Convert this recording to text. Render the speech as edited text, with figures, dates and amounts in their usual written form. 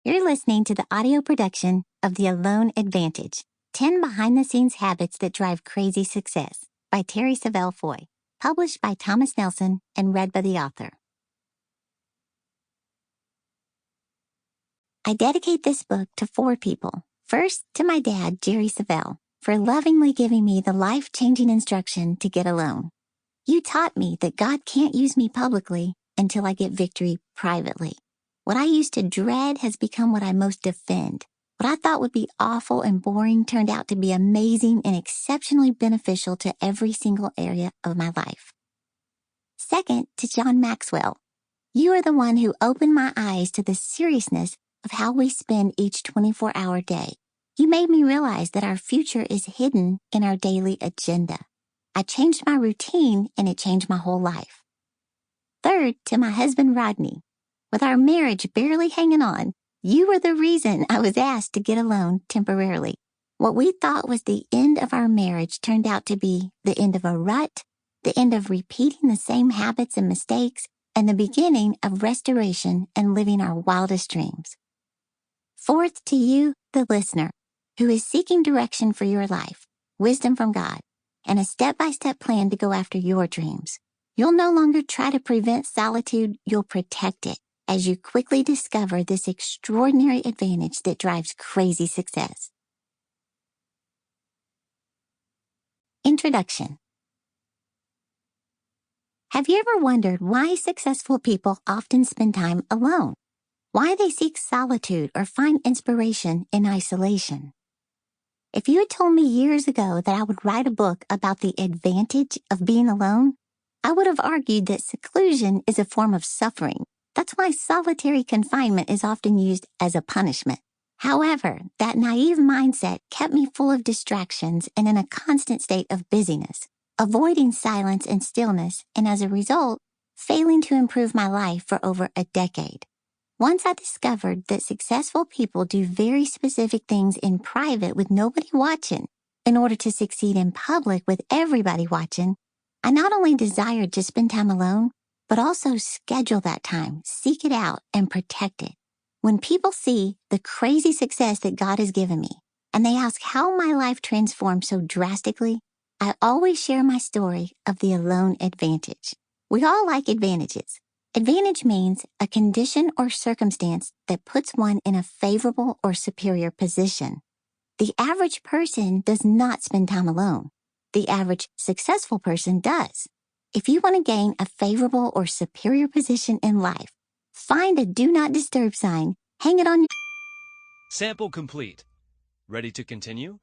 You're listening to the audio production of The Alone Advantage, 10 behind-the-scenes habits that drive crazy success by Terri Savelle Foy, published by Thomas Nelson and read by the author. I dedicate this book to 4 people. First, to my dad, Terri Savelle, for lovingly giving me the life-changing instruction to get alone. You taught me that God can't use me publicly until I get victory privately. What I used to dread has become what I most defend. What I thought would be awful and boring turned out to be amazing and exceptionally beneficial to every single area of my life. Second, to John Maxwell. You are the one who opened my eyes to the seriousness of how we spend each 24-hour day. You made me realize that our future is hidden in our daily agenda. I changed my routine and it changed my whole life. Third, to my husband, Rodney. With our marriage barely hanging on, you were the reason I was asked to get alone temporarily. What we thought was the end of our marriage turned out to be the end of a rut, the end of repeating the same habits and mistakes, and the beginning of restoration and living our wildest dreams. Fourth, to you, the listener, who is seeking direction for your life, wisdom from God, and a step-by-step plan to go after your dreams. You'll no longer try to prevent solitude, you'll protect it as you quickly discover this extraordinary advantage that drives crazy success. Introduction. Have you ever wondered why successful people often spend time alone? Why they seek solitude or find inspiration in isolation? If you had told me years ago that I would write a book about the advantage of being alone, I would have argued that seclusion is a form of suffering. That's why solitary confinement is often used as a punishment. However, that naive mindset kept me full of distractions and in a constant state of busyness, avoiding silence and stillness, and as a result, failing to improve my life for over a decade. Once I discovered that successful people do very specific things in private with nobody watching in order to succeed in public with everybody watching, I not only desired to spend time alone, but also schedule that time, seek it out, and protect it. When people see the crazy success that God has given me, and they ask how my life transformed so drastically, I always share my story of the alone advantage. We all like advantages. Advantage means a condition or circumstance that puts one in a favorable or superior position. The average person does not spend time alone. The average successful person does. If you want to gain a favorable or superior position in life, find a do not disturb sign, hang it on your... Sample complete. Ready to continue?